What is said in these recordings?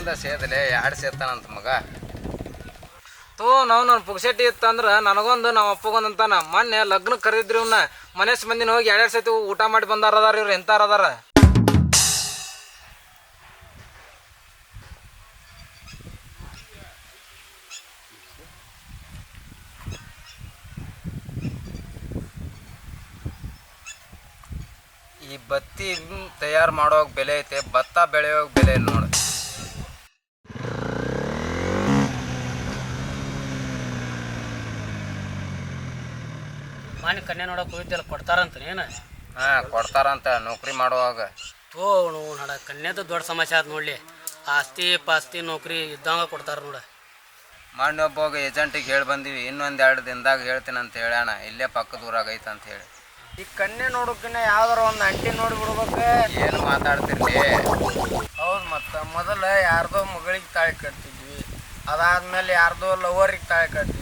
ಒಂದ ಸೇದಲೆ ಎರಡು ಸೇರ್ತಾನಂತ ಮಗ. ನಾವು ನನ್ನ ಪುಕ್ಸೆಟ್ಟಿ ಇತ್ತಂದ್ರೆ ನನಗೊಂದು ನಮ್ಮ ಅಪ್ಪಗೊಂದು ಅಂತಾನ. ಮೊನ್ನೆ ಲಗ್ನಕ್ಕೆ ಕರೆದಿದ್ರಿ ಇವ್ನ ಮನೇಸ್ ಮಂದಿನ ಹೋಗಿ 2 ಸತಿ ಊಟ ಮಾಡಿ ಬಂದಾರದಾರ. ಇವ್ರು ಎಂತಾರದಾರ? ಈ ಬತ್ತಿ ತಯಾರು ಮಾಡೋವಾಗ ಬೆಲೆ ಐತೆ, ಭತ್ತ ಬೆಳೆಯೋವಾಗ ಬೆಲೆ ಇಲ್ಲ ನೋಡು. ಮಾನಿ ಕನ್ಯಾ ನೋಡಕ್ಕೆ ಹೋಗಿದ್ದೆಲ್ಲ ಕೊಡ್ತಾರಂತ ಏನು? ಹಾಂ ಕೊಡ್ತಾರಂತ ನೌಕರಿ ಮಾಡುವಾಗ. ನೋಡ ಕನ್ಯಾದ ದೊಡ್ಡ ಸಮಸ್ಯೆ ಆದ ನೋಡ್ಲಿ. ಆಸ್ತಿ ಪಾಸ್ತಿ ನೌಕರಿ ಇದ್ದಂಗೆ ಕೊಡ್ತಾರ ನೋಡ. ಮಾಡಿ ಒಬ್ಬವಾಗ ಏಜೆಂಟಿಗೆ ಹೇಳಿ ಬಂದೀವಿ, ಇನ್ನೊಂದು 2 ದಿನದಾಗ ಹೇಳ್ತೀನಿ ಅಂತ ಹೇಳ್ಯಾಣ. ಇಲ್ಲೇ ಪಕ್ಕದ ಊರಾಗ ಐತೆ ಅಂತ ಹೇಳಿ. ಈ ಕನ್ಯೆ ನೋಡೋಕಿನ್ನ ಯಾವ್ದಾರ ಒಂದು ಅಂಟಿ ನೋಡಿ ಬಿಡ್ಬೇಕು. ಏನು ಮಾತಾಡ್ತಿರ್ಲಿ? ಹೌದು, ಮತ್ತು ಮೊದಲು ಯಾರ್ದೋ ಮಗಳಿಗೆ ತಾಳಿ ಕಟ್ತಿದ್ವಿ, ಅದಾದ್ಮೇಲೆ ಯಾರ್ದೋ ಲವರಿಗೆ ತಾಳಿ ಕಟ್ತಿದ್ವಿ,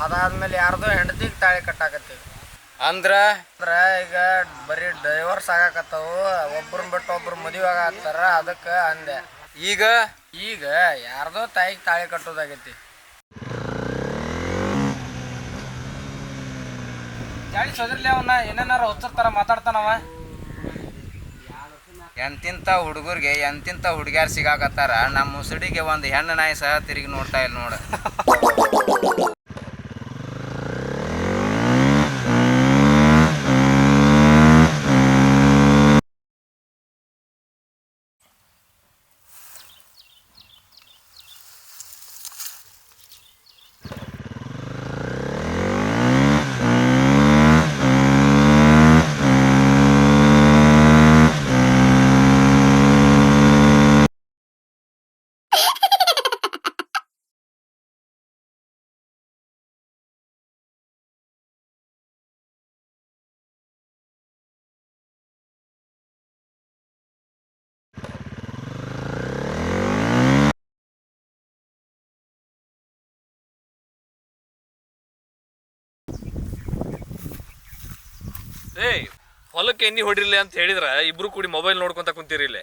ಅದಾದ್ಮೇಲೆ ಯಾರ್ದೋ ಹೆಂಡತಿಗೆ ತಾಳಿ ಕಟ್ಟಾಕತ್ತೀವಿ. ಅಂದ್ರೆ ಈಗ ಬರೀ ಡೈವರ್ಸ್ ಆಗಾಕತ್ತಾವು, ಒಬ್ರನ್ನ ಬಿಟ್ಟು ಒಬ್ರು ಮದುವೆ ಆಗತ್ತಾರ. ಅದಕ್ಕೆ ಅಂದೆ. ಈಗ ಯಾರ್ದೋ ತಾಯಿಗೆ ತಾಳಿ ಕಟ್ಟೋದಾಗೈತಿ. ಗಾಡಿ ಸೋದ್ರಲಿ ಅವನ್ನ ಏನೇನಾರ ಹೊತ್ತಿರ್ತಾರ ಮಾತಾಡ್ತಾನವ. ಎಂತಿಂಥ ಹುಡುಗರಿಗೆ ಎಂತಿಂಥ ಹುಡುಗ್ಯಾರು ಸಿಗಾಕತ್ತಾರ. ನಮ್ಮ ಮುಸುಡಿಗೆ ಒಂದು ಹೆಣ್ಣು ನಾಯಿ ಸಹ ತಿರುಗಿ ನೋಡ್ತಾ ಇಲ್ಲ ನೋಡು. ಹೊಲಕ್ಕೆ ಎಣ್ಣೆ ಹೊಡಿರ್ಲಿ ಅಂತ ಹೇಳಿದ್ರೆ ಇಬ್ರು ಕೂಡಿ ಮೊಬೈಲ್ ನೋಡ್ಕೊಂತ ಕುಂತೀರಿ ಇಲ್ಲೇ.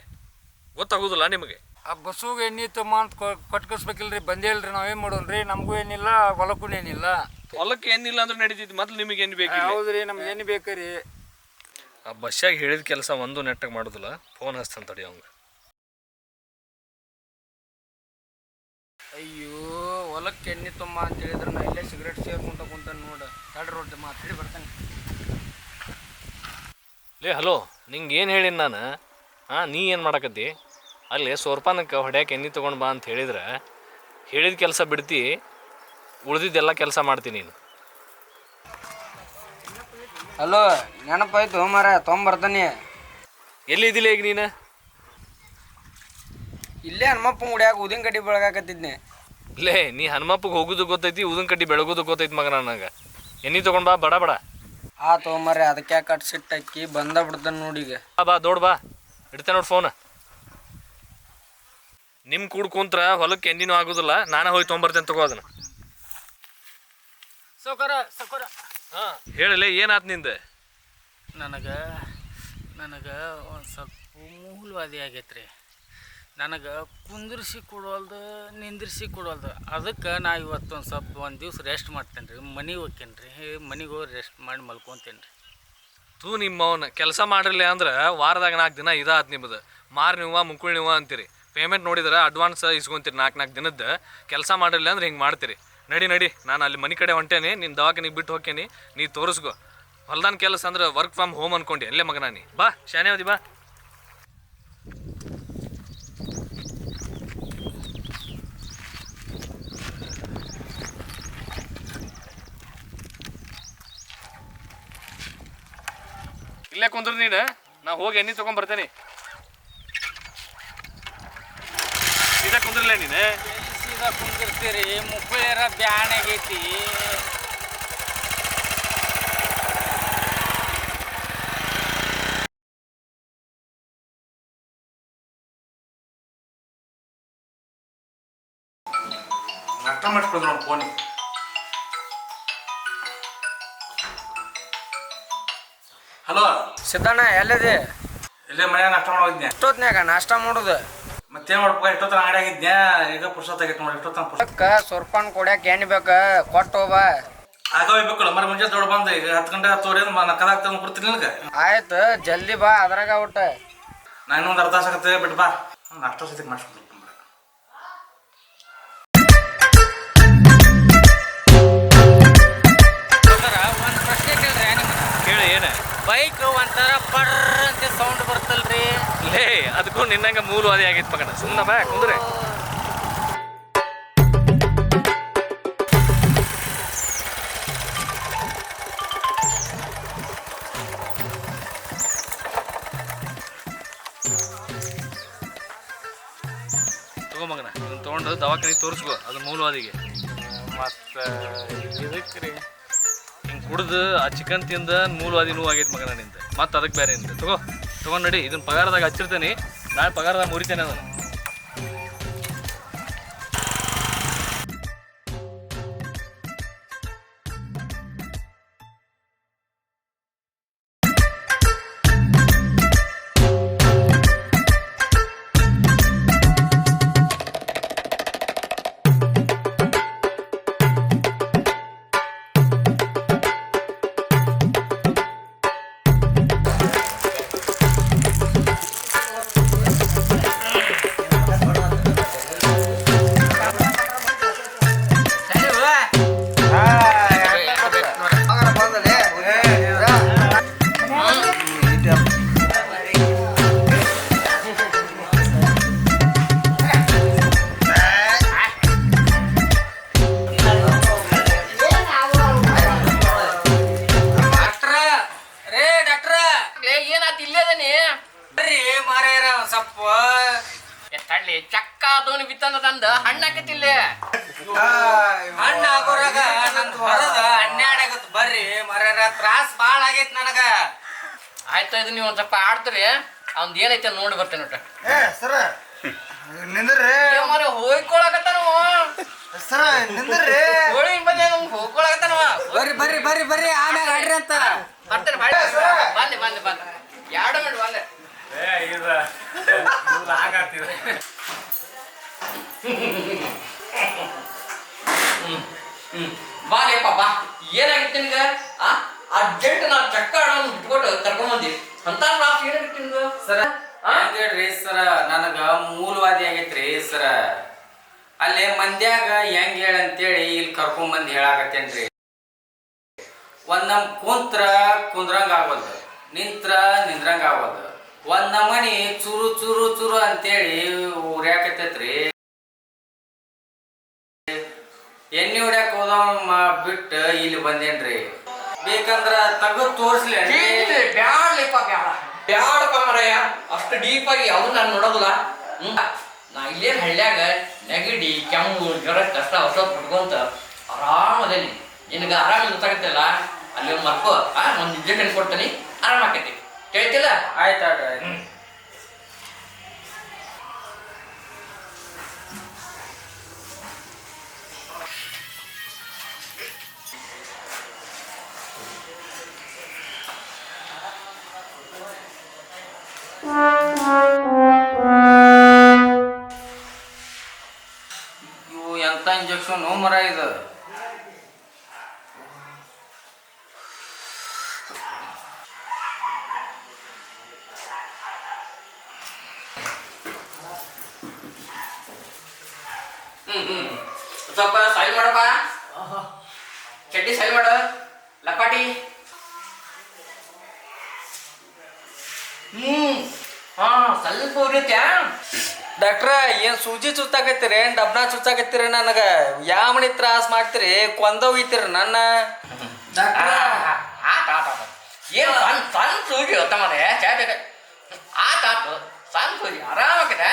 ಗೊತ್ತಾಗೋದಿಲ್ಲ ನಿಮಗೆ? ಆ ಬಸ್ಸುಗೆ ಎಣ್ಣೆ ತಮ್ಮ ಅಂತ ಕಟ್ಕಿಸ್ಬೇಕಿಲ್ರಿ. ಬಂದೇ ಇಲ್ರಿ, ನಾವೇನು ಮಾಡೋನ್ರಿ? ನಮಗೂ ಏನಿಲ್ಲ, ಹೊಲಕ್ಕೂ ಏನಿಲ್ಲ. ಹೊಲಕ್ಕೆ ಎಣ್ಣಿಲ್ಲ ಅಂದ್ರೆ ನಡೀತಿತ್ತು, ಮೊದ್ಲು ನಿಮಗೆ ಎಣ್ಣೆ ಬೇಕು. ಹೌದ್ರಿ, ನಮ್ಗೆ ಎಣ್ಣೆ ಬೇಕ್ರಿ. ಆ ಬಸ್ಸಾಗಿ ಹೇಳಿದ ಕೆಲಸ ಒಂದು ನೆಟ್ಟಾಗಿ ಮಾಡೋದಿಲ್ಲ. ಫೋನ್ ಹಚ್ತಾನೆ ತಡಿ ಅವಂಗ. ಅಯ್ಯೋ, ಹೊಲಕ್ಕೆ ಎಣ್ಣೆ ತುಂಬ ಅಂತ ಹೇಳಿದ್ರೆ ನಾ ಇಲ್ಲೇ ಸಿಗರೇಟ್ ಸೇರ್ಕೊಂತ ಕುಂತಾನೆ ನೋಡು. ತಡ್ರಿ ರೊಟ್ಟಿ ಮಾತಾಡಿ ಬರ್ತಾನೆ. ಹಲೋ, ನಿಂಗೆ ಏನು ಹೇಳಿನಿ ನಾನು? ನೀ ಏನು ಮಾಡಕತ್ತಿ ಅಲ್ಲಿ? ಸೋರ್ಪಾನಕ್ಕೆ ಹೊಡ್ಯಾಕೆ ಎಣ್ಣೆ ತೊಗೊಂಡು ಬಾ ಅಂತ ಹೇಳಿದ್ರೆ ಹೇಳಿದ ಕೆಲಸ ಬಿಡ್ತಿ, ಉಳ್ದಿದ್ದೆಲ್ಲ ಕೆಲಸ ಮಾಡ್ತೀನಿ ನೀನು. ಹಲೋ, ನೆನಪಾಯ್ತು ಮಾರ, ತೊಗೊಂಬರ್ತಾನೆ. ಎಲ್ಲಿದ್ದಿಲ್ಲ ಈಗ ನೀನು? ಇಲ್ಲೇ ಹನುಮಪ್ಪ ಗುಡಿಯಾಗ ಉದಿನ ಕಡ್ಡಿ ಬೆಳಗಾಕತ್ತಿದ್ನೆ. ನೀ ಹನುಮಪ್ಪಗೆ ಹೋಗೋದು ಗೊತ್ತೈತಿ, ಉದನ್ ಕಡ್ಡಿ ಬೆಳಗೋದು ಗೊತ್ತೈತಿ ಮಗ. ನನಗೆ ಎಣ್ಣೆ ತೊಗೊಂಡು ಬಾ, ಬಡ ಬಡ. ತೊಗೊಂಬರ್ರಿ, ಅದಕ್ಕೆ ಕಟ್ ಸಿಟ್ಟಾಕಿ ಬಂದ ಬಿಡ್ತಾನೆ ನೋಡಿ. ಈಗ ಬಾ ದೊಡ್ಡ ಬಾ, ಇಡ್ತೇನೆ ನೋಡಿ ಫೋನ್. ನಿಮ್ಮ ಕೂಡ ಕುಂತ್ರ ಹೊಲಕ್ಕೆ ಎಣ್ಣಿನೂ ಆಗೋದಿಲ್ಲ. ನಾನೇ ಹೋಗಿ ತೊಗೊಂಬರ್ತೇನೆ, ತಗೋ ಅದನ್ನ. ಸೌಕರ ಹಾಂ ಹೇಳಲೇ, ಏನಾಯ್ತು ನಿಂದೆ? ನನಗೆ ಒಂದು ಸ್ವಲ್ಪ ಮೂಲವಾದಿ ಆಗೈತ್ರಿ. ನನಗೆ ಕುಂದಿರಿಸಿ ಕೊಡವಲ್ದು, ನಿಂದಿರಿಸಿ ಕೊಡವಲ್ದು. ಅದಕ್ಕೆ ನಾ ಇವತ್ತು ಒಂದು ದಿವ್ಸ ರೆಸ್ಟ್ ಮಾಡ್ತೇನೆ ರೀ. ಮನೆಗೆ ಹೋಗ್ತೇನೆ ರೀ. ಮನೆಗೆ ಹೋಗಿ ರೆಸ್ಟ್ ಮಾಡಿ ಮಲ್ಕೊತೇನೆ ರೀ. ನಿಮ್ಮವನ್ನ ಕೆಲಸ ಮಾಡಿರಲಿ ಅಂದ್ರೆ ವಾರದಾಗ 4 ದಿನ ಇದಾತ್ ನಿಮ್ಮದು. ಮಾರು ನೀವು ಮುಕ್ಕುಳ್ ನೀವು ಅಂತೀರಿ. ಪೇಮೆಂಟ್ ನೋಡಿದ್ರೆ ಅಡ್ವಾನ್ಸ್ ಇಸ್ಕೊಂತೀರಿ 4 ದಿನದ್ದು. ಕೆಲಸ ಮಾಡಿರಲಿ ಅಂದ್ರೆ ಹಿಂಗೆ ಮಾಡ್ತೀರಿ. ನಡಿ, ನಾನು ಅಲ್ಲಿ ಮನೆ ಕಡೆ ಹೊಂಟೇನಿ. ನಿನ್ನ ದವಾಖಾನಿಗೆ ಬಿಟ್ಟು ಹೋಗ್ತೇನೆ, ನೀ ತೋರಿಸ್ಕೊ. ಹೊಲ್ದಾನ ಕೆಲಸ ಅಂದ್ರೆ ವರ್ಕ್ ಫ್ರಮ್ ಹೋಮ್ ಅನ್ಕೊಂಡು ಅಲ್ಲೇ ಮಗನ ನೀ. ಬಾ ಶಾನೆ ಅವಧಿ ಬಾ. ಇಲ್ಲೇ ಕುಂದ್ರ ನೀನು, ನಾ ಹೋಗಿ ಎಣ್ಣೆ ತೊಗೊಂಬರ್ತೇನೆ. ಸೀದಾ ಕುಂದ್ರಲೇ ನೀನು? ಸೀದಾ ಕುಂದಿರ್ತೀರಿ, ಮುಕ್ಕಳೇರ ಬ್ಯಾನ್ ಆಗೈತಿ. ನಷ್ಟ ಮಾಡಿಸ್ಕೊಂಡ್ರು ಅವ್ನು ಫೋನ್. ಹಲೋ ಸಿದ್ದಣ್ಣ, ಎಲ್ಲಿದೆ? ಇಲ್ಲೇ ಮನ್ಯಾಗ ನಾಷ್ಟ ಮಾಡೋದಿದ್ದೆ. ಎಷ್ಟೊತ್ನ್ಯಾಗ ನಾಷ್ಟ ಮಾಡೋದು? ಮತ್ತೆ ಮತ್ತೇನು ಮಾಡ್ಬೇಕು ಎಷ್ಟೊತ್ತನ ಅಂಗಡಿಯಾಗಿದ್ನ್ಯಾ ಈಗ ಪುರ್ಸೊತ್ತಾಗಿತ್ತು ನೋಡಿ ಎಷ್ಟೊತ್ತನ ಅದಕ್ಕೆ ಸುರ್ಪನ್ ಕೊಡ್ಯಾಕ ಎಣ್ಣೆ ಬೇಕ ಕೊಟ್ಟು ಹೋಗ ಆಗ ಹೋಗ್ಬೇಕಲ್ಲ ಮರ ಮುಂಜಾನೆ ದೊಡ್ಡ ಬಂದು ಈಗ 10 ಗಂಟೆ 10 ನಕ್ಕದಾಗ ತಂದು ಕೊಡ್ತೀನಿ ನಿನಗೆ ಆಯ್ತು ಜಲ್ದಿ ಬಾ ಅದ್ರಾಗ ಊಟ ನಾನು ಇನ್ನೊಂದು ಅರ್ಧ ತಾಸು ಆಗತ್ತೆ ಬಿಟ್ಟು ಬಾ ನಾಷ್ಟ ಸತಿ ಮಾಡಿಸ್ಬಿಡ್ತೀನಿ ಒಂದು ಪ್ರಶ್ನೆ ಕೇಳ್ರಿ ನಿಮ್ಗೆ ಕೇಳಿ ಏನು ಬೈಕ್ ಒಂಥರ ಪರ್ರ್ ಅಂತ ಸೌಂಡ್ ಬರ್ತಲ್ರಿ ಲೇ ಅದಕ್ಕೂ ನಿನ್ನಂಗೆ ಮೂಲವಾದಿ ಆಗೈತೆ ಮಗನ ಸುಮ್ಮನೆ ಬಾ ಕುಂದ್ರೆ ತಗೋ ಮಗನ ಇದನ್ನ ತೊಗೊಂಡು ದವಾಖಾನಿಗೆ ತೋರಿಸ್ಕೋ ಅದು ಮೂಲವಾದಿಗೆ ಮತ್ತು ಇದಕ್ಕೆ ರೀ ಹಿಂಗೆ ಕುಡ್ದು ಆ ಚಿಕನ್ ತಿಂದ ಮೂಲವಾದಿ ನೋವು ಆಗೈತೆ ಮಗನ ನಿಂದ ಮತ್ತೆ ಅದಕ್ಕೆ ಬೇರೆ ನಿಂದ ತೊಗೊಂಡು ನಡಿ ಇದನ್ನ ಪಗಾರದಾಗ ಹಚ್ಚಿರ್ತೇನೆ ನಾಳೆ ಪಗಾರದಾಗ ಮುರಿತೇನೆ ಅದನ್ನು ತಳ್ಳಿ ಚಕ್ಕ ದೋಣಿ ಬಿತ್ತಂದ ತಂದ ಹಣ್ಣು ಹಾಕತಿಲ್ಲ ಹಣ್ಣು ಹಾಕೋರಾಗ ನಂದು ಹೊರದ 12 ಆಗತ್ ಬರ್ರಿ ಮರ್ಯಾರ ತ್ರಾಸ ಭಾಳ ಆಗೈತಿ ನನಗ ಆಯ್ತು ಇದು ನೀವು ಒಂದ್ ಸ್ವಲ್ಪ ಆಡ್ತೀರಿ ಅವ್ನ್ ಏನೈತೆ ನೋಡಿ ಬರ್ತೇನೆ ಒಟ್ಟ ಸರ ನಿಂದ್ರಿ ಮನೆ ಹೋಗ್ಕೊಳಕತ್ತಾನವ ಸರ ನಿಂದ್ರಿ ಹೋಳಿ ಬಂದೆ ಹೋಗ್ಕೊಳಕತ್ತಾನವ ಬರ್ರಿ ಬರ್ರಿ ಬರ್ರಿ ಬರ್ರಿ ಆಮ್ಯಾಗ ಆಡ್ರಿ ಅಂತ ಬರ್ತೇನೆ ಬಂದೆ ಬಂದೆ ಬಂದೆ 2 ಮಿನಿಟ್ ಬಂದೆ ಬಾಲೇಪ್ಪ ಬಾ ಏನಾಗಿತ್ತು ನಿನ್ಗ ಅರ್ಜೆಂಟ್ ನಾ ಚಕ್ಕ ಆಡೋನ್ ಬಿಟ್ಕೊಟ್ಟು ಕರ್ಕೊಂಡ್ ಬಂದಿ ಅಂತ ಏನಾಗಿತ್ತು ನಿನ್ಗ ಸರ ಹೇಳ್ರಿ ಸರ ನನಗ ಮೂಲವಾದಿ ಆಗೈತ್ರಿ ಸರ ಅಲ್ಲಿ ಮಂದ್ಯಾಗ ಹೆಂಗ್ ಹೇಳಂತೇಳಿ ಇಲ್ಲಿ ಕರ್ಕೊಂಡ್ ಬಂದು ಹೇಳಾಕತ್ತೇನ್ರಿ ಒಂದ್ ನಮ್ ಕುಂದ್ರಂಗ ಆಗೋದು ನಿಂತ್ರ ನಿಂದ್ರಂಗ ಆಗೋದು ಒಂದ್ ನಮನಿ ಚೂರು ಚೂರು ಚೂರು ಅಂತೇಳಿ ಉರ್ಯಾಕತ್ತೈತ್ರಿ ಎಣ್ಣೆ ಹೊಡ್ಯಾಕ ಹೋದವ ಬಿಟ್ಟು ಇಲ್ಲಿ ಬಂದೇನ್ರಿ ಬೇಕಂದ್ರ ತಗದ್ ತೋರ್ಸ್ಲಿ ಬ್ಯಾಡ್ಲಿಪ್ಪ ಬ್ಯಾಡಪ್ಪ ಮರಯ್ಯ ಅಷ್ಟು ಡೀಪ್ ಆಗಿ ಯಾವ್ದು ನಾನು ನೋಡೋದಿಲ್ಲ ನಾ ಇಲ್ಲೇನ್ ಹಳ್ಳ್ಯಾಗ ನೆಗಡಿ ಕೆಮ್ಮು ಜ್ವರ ಕಷ್ಟ ಔಷಧ ಬಿಟ್ಕೊಂತ ಆರಾಮದೇನಿ ನಿನಗೆ ಆರಾಮ ಗೊತ್ತಾಗತ್ತಿಲ್ಲ ಅಲ್ಲಿ ಒಂದು ಮರ್ಕೋ ಒಂದು ಇಂಜೆಕ್ಷನ್ ಕೊಡ್ತೀನಿ ಆರಾಮ ಆಕೈತಿ ಕೇಳ್ತಿಲ್ಲ ಆಯ್ತಾಡ್ರಿ ಇವು ಎಂತ ಇಂಜೆಕ್ಷನ್ ಮರ ಇದು ಸ್ವಲ್ಪ ಸೈಲ್ ಮಾಡಪ್ಪ ಚಡ್ಡಿ ಸೈಲ್ ಮಾಡ ಲಪಾಟಿ ಹಾ ಸ್ವಲ್ಪ ಉರಿತ್ಯಾ ಡಾಕ್ಟ್ರ ಏನ್ ಸೂಜಿ ಚುಚ್ಚಾಕತ್ತೀರಿ ಏನ್ ಡಬ್ನ ಚುಚ್ಚಾಕತ್ತೀರಿ ನನಗ ಯಾವ ಮನಿ ತ್ರಾಸ ಮಾಡ್ತೀರಿ ಕೊಂದ ಒಯ್ತೀರಿ ನನ್ನ ಏನು ಸಣ್ಣ ಸೂಜಿ ಹೊತ್ತ ಮರೆ ಆತಾತು ಸಣ್ಣ ಸೂಜಿ ಆರಾಮಾಗಿದೆ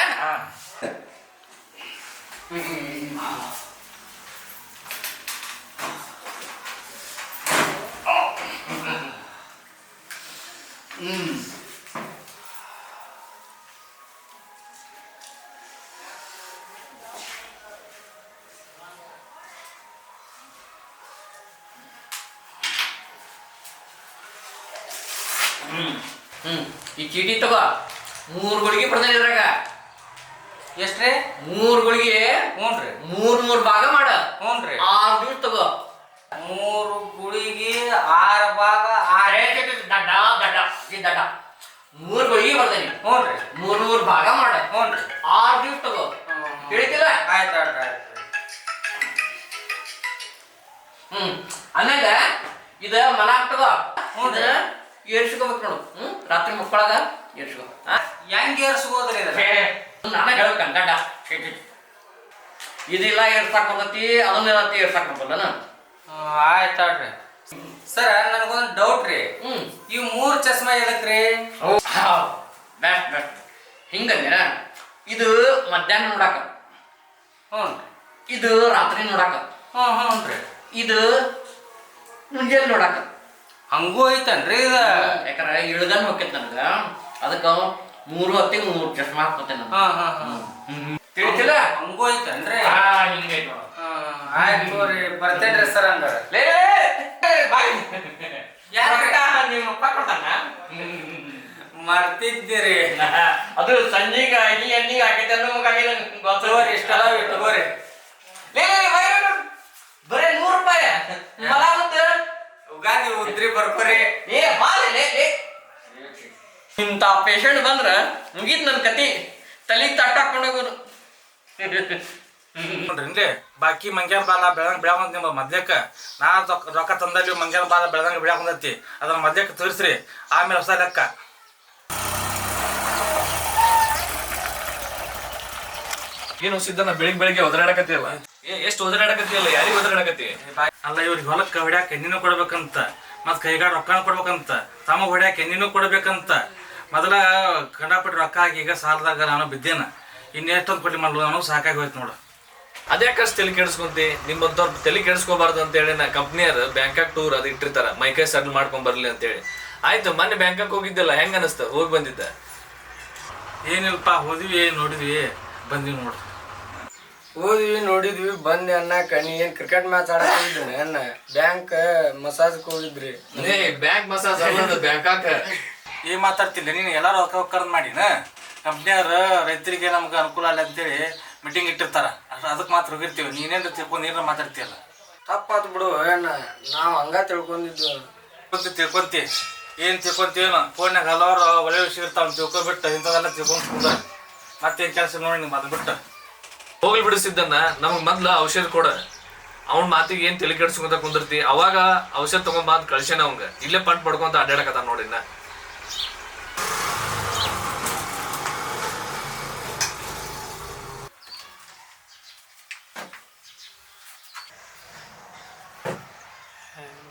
ಈ ಚೀಟಿ ತಗೋ 3 ಗುಳಿಗೆ ಬರ್ತಾನೆ ಇದ್ರಾಗ ಎಷ್ಟ್ರಿ? 3 ಗುಳಿಗೆ ಹ್ಞೂನ್ರಿ 3 ಭಾಗ ಮಾಡ. ಹ್ಞೂನ್ರಿ 6 ದಿವಸ ತಗೋ. 3 ಗುಳಿಗೆ 6 ಭಾಗ 6. ದಡ್ಡ 3 ಗುಳಿಗೆ ಬರ್ದೇನಿ. ಹ್ಞೂನ್ರಿ 3 ಭಾಗ ಮಾಡ. ಹ್ಞೂನ್ರಿ 6 ದಿವಸ ತಗೋ. ತಿಳಿತಿಲ್ಲ? ಆಯ್ತು ಆಯ್ತು ಆಯ್ತು. ಆಮ್ಯಾಗ ಇದ ಮನಾಕ್ ತಗೋ. ಏರ್ಸ್ಕೋಬೇಕು ನೋಡು. ರಾತ್ರಿ ಮಕ್ಕಳಾಗ ಏರ್ಸ್ಕೋ. ಹೆಂಗ್ ಏರ್ಸ್ಬೋದ್ರಿ ಇದ್ರ? ನಾನೇ ಹೇಳ್ಬೇಕಂತ ಗಡ್ಡ ಇದೆಲ್ಲ ಏರ್ಸಾಕ್ ಬರ್ತೈತಿ, ಅದನ್ನೆಲ್ಲ ಏರ್ಸಾಕ್ ಬರ್ತಲ್ಲ. ಆಯ್ತಾಡ್ರಿ ಸರ, ನನಗೊಂದು ಡೌಟ್ ರೀ. ಈ 3 ಚಸ್ಮಾ ಎದಕ್ರಿ? Best best. ಹಿಂಗಂದ್ರೆ ಇದು ಮಧ್ಯಾಹ್ನ ನೋಡಾಕ, ಹ್ಞೂ ಇದು ರಾತ್ರಿ ನೋಡಾಕ, ಹ್ಞೂನ್ರಿ ಇದು ಮುಂಜಾನೆ ನೋಡಾಕ. ಹಂಗೂ ಐತನ್ರಿ ಇದ? ಯಾಕಂದ್ರೆ ಇಳ್ದನ್ ಹೋಗ್ತೈತಿ ನನಗ, ಅದಕ್ಕ 3 ಹೊತ್ತಿಗೆ 3 ಚಸ್ಮಾ ಹಾಕ್ತೇನೆ ನಾನು. ತಿಳಿತಿಲ್ಲ? ಹಂಗೂ ಐತನ್ರಿ? ಹಿಂಗೈತಿ ನೋಡು. ಆಯ್ತು ತೋರಿ, ಬರ್ತೇನ್ರಿ ಸರ್ ಹಂಗಾರ. ನಿಮ್ಮ ಕೊಡ್ತಾನ ಮರ್ತಿದ್ದೀರಿ. ಅದು ಸಂಜೆಗೆ ಎಣ್ಣೆಗೆ ಹಾಕೈತೆ ಅಂದ್ರೆ ತೋರಿ ಇಷ್ಟೆಲ್ಲ ಇಟ್ಕೋರಿ. ಬರೇ 100 ರೂಪಾಯಿ ಮಲ ಮತ್ತೆ ಉಗಾದಿ ಉದ್ರಿ ಬರ್ಕೋರಿ. ಇಂಥ ಪೇಷಂಟ್ ಬಂದ್ರ ಮುಗೀತ್ ನನ್ನ ಕತಿ. ತಲೆ ತಟ್ಟಾಕೊಂಡೋಗೋದು. ನೋಡ್ರಿ ಬಾಕಿ ಮಂಗ್ಯಾನ ಬಾಲ ಬೆಳಂಗ್ ಬೆಳವಂತ ನಿಮ್ಮ ಮದ್ಯಕ್ಕ ನಾ ರೊಕ್ಕ ತಂದಲ್ಲಿ ಮಂಗ್ಯಾನ ಬಾಲ ಬೆಳದಂಗ ಬೆಳಕೊಂಡೈತಿ, ಅದನ್ನ ಮದ್ಯಕ್ಕೆ ತೋರಿಸ್ರಿ, ಆಮೇಲೆ ಹೊಸ ಲೆಕ್ಕ. ಏನು ಸಿದ್ದನ ಬೆಳಿಗ್ಗೆ ಒದರಾಡಕತ್ತಿಯಲ್ಲ? ಎಷ್ಟು ಒದರಾಡಕತ್ತಿಯಲ್ಲ? ಯಾರಿಗೆ ಒದರಾಡಕತ್ತಿ? ಅಲ್ಲ, ಇವ್ರಿಗೆ ಹೊಲಕ್ಕೆ ಹೊಡ್ಯಾಕ ಎಣ್ಣಿನೂ ಕೊಡ್ಬೇಕಂತ, ಮತ್ ಕೈಗಾಡ ರೊಕ್ಕನೂ ಕೊಡ್ಬೇಕಂತ, ತಮ್ಮ ಹೊಡ್ಯಾಕ ಎಣ್ಣಿನೂ ಕೊಡ್ಬೇಕಂತ. ಮೊದಲ ಕಂಡಾಪಟ್ಟಿ ರೊಕ್ಕ ಆಗಿ ಈಗ ಸಾಲದಾಗ ನಾನು ಬಿದ್ದೇನ, ಇನ್ನೆಷ್ಟೊಂದು ಕೊಟ್ಟು ಮಾಡಲು ನಾನು ಸಾಕಾಗಿ ಹೋಯ್ತು ನೋಡು. ಅದ್ಯಾಕಷ್ಟು ತಲೆ ಕೆಡಿಸ್ಕೊಂತಿ? ನಿಮ್ಮಂತವ್ರು ತಲೆ ಕೆಡಿಸ್ಕೋಬಾರ್ದು ಅಂತೇಳಿ ನಾ ಕಂಪ್ನಿಯರು ಬ್ಯಾಂಕಾಕ್ ಟೂರ್ ಅದು ಇಟ್ಟಿರ್ತಾರ, ಮೈಕೈ ಸೆಟ್ಲ್ ಮಾಡ್ಕೊಂಡ್ ಬರ್ಲಿ ಅಂತೇಳಿ. ಆಯ್ತು, ಮೊನ್ನೆ ಬ್ಯಾಂಕಾಕ್ ಹೋಗಿದ್ದಿಲ್ಲ, ಹೆಂಗ ಅನಿಸ್ತ? ಹೋಗಿ ಬಂದಿದ್ದ? ಏನಿಲ್ಪ, ಹೋದ್ವಿ ನೋಡಿದ್ವಿ ಬಂದ್ವಿ ನೋಡು. ಹೋದ್ವಿ ನೋಡಿದ್ವಿ ಬಂದೆ ಅನ್ನಕ. ನೀ ಏನ್ ಕ್ರಿಕೆಟ್ ಮ್ಯಾಚ್ ಆಡಕ್ ಹೋಗಿದ್ರಿ ಅನ್ನ? ಬ್ಯಾಂಕ್ ಮಸಾಜ್ಗೆ ಹೋಗಿದ್ರಿ? ಬ್ಯಾಂಕ್ ಮಸಾಜ್ ಅಲ್ಲ, ಬ್ಯಾಂಕಾಕ್. ಏನ್ ಮಾತಾಡ್ತಿಲ್ಲ ನೀನು? ಎಲ್ಲಾರು ರೊಕ್ಕ ಮಾಡಿನ ಕಂಪ್ನಿಯವ್ರ ರೈತರಿಗೆ ನಮ್ಗೆ ಅನುಕೂಲ ಅಲ್ಲ ಅಂತೇಳಿ ಮೀಟಿಂಗ್ ಇಟ್ಟಿರ್ತಾರ, ಅದಕ್ಕೆ ಮಾತ್ರ ಹೋಗಿರ್ತೀವಿ. ನೀನೇನು ತಿಳ್ಕೊಂಡು ಏನಾರ ಮಾತಾಡ್ತೀಯಲ್ಲ? ತಪ್ಪಾತ್ ಬಿಡು ಏನ, ನಾವು ಹಂಗ ತಿಳ್ಕೊಂಡಿದ್ವಿ. ತಿಳ್ಕೊಂತಿ ಏನ್ ತಿಳ್ಕೊಂತೀವೇನೋ? ಫೋನ್ಯಾಗ ಹಲವಾರು ಒಳ್ಳೆ ವಿಷಯ ಇರ್ತಾವ, ತಿಳ್ಕೊಬಿಟ್ಟು ಇಂಥದೆಲ್ಲ ತಿಳ್ಕೊಂಡು ಮತ್ತೇನ್ ಕೆಲಸ ನೋಡಿ ನಿಮ್ಗೆ ಅದು ಬಿಟ್ಟು ಹೋಗ್ಲಿ ಬಿಡಿಸಿದ್ದನ್ನ ನಮಗ್ ಮೊದ್ಲ ಔಷಧ ಕೊಡ. ಅವ್ನ ಮಾತಿಗೆ ಏನ್ ತಲೆ ಕೆಡ್ಸ್ಕೊಂತ ಕುಂದಿರ್ತಿ? ಅವಾಗ ಔಷಧ ತಗೊಂಬ ಅಂತ ಕಳ್ಸೇನ ಅವಂಗ. ಇಲ್ಲೇ ಪಂಟ್ ಪಡ್ಕೊಂತ ಅಡ್ಡಾಡಕತ್ತ ನೋಡಿನ.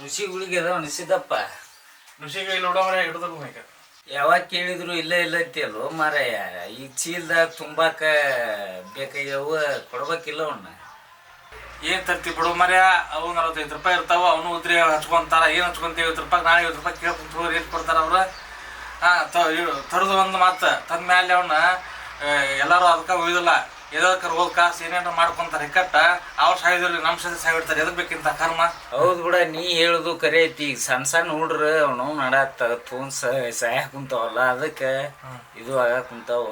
ಋಷಿಗಳಿಗೆ ಅದಾವ ಅನಿಸಿದಪ್ಪ. ಋಷಿಗೆ ಇಲ್ಲಿ ನೋಡೋದ್ರೆ ಹಿಡಿದ ಯಾವಾಗ ಕೇಳಿದ್ರು ಇಲ್ಲ ಇಲ್ಲ ಅಂತೀಯಲ್ಲೋ ಮಾರಾಯ. ಈ ಚೀಲ್ದಾಗ ತುಂಬಾಕ ಬೇಕಾಗ್ಯವ, ಕೊಡ್ಬೇಕಿಲ್ಲ ಅವನ್ನ. ಏನ್ ತರ್ತಿ ಬಿಡು ಮರ್ಯ, ಅವು 45 ರೂಪಾಯಿ ಇರ್ತಾವ, ಅವನು ಉದ್ರಿ ಹಚ್ಕೊಂತಾರ. ಏನ್ ಹಚ್ಕೊಂತೀವಿ 50 ರೂಪಾಯಿ, ನಾಳೆ 50 ರೂಪಾಯಿ ಕೇಳ್ಕೊಂತ ಏನ್ ಕೊಡ್ತಾರ ಅವ್ರು? ತರದು ಒಂದು ಮಾತು ತಂದ ಮೇಲೆ ಅವನ್ನ ಎಲ್ಲಾರು ಅದಕ್ಕೆ ಉಳಿದಿಲ್ಲ, ಎದಕ್ಕೆ ರೋಲ್ ಕಾಸು ಏನೇನು ಮಾಡ್ಕೊಂತಾರೆ ಹಿಕ್ಕಟ್ಟ. ಅವ್ರು ಸಾಯಿದ್ರಿ, ನಮ್ಮ ಸತಿ ಸಾಯ್ಬಿಡ್ತಾರೆ. ಎದಕ್ ಬೇಕಿಂತ ಕರ್ಮ? ಹೌದು ಬಿಡ, ನೀ ಹೇಳುದು ಕರೆ ಐತಿ. ಈಗ ಸಣ್ಣ ಸಣ್ಣ ಹುಡ್ರು ಅವನು ನಡಾತ್ತ ತೂನ್ ಸಾಯ ಕುಂತಾವಲ್ಲ, ಅದಕ್ಕೆ ಇದು ಆಗ ಕುಂತಾವ.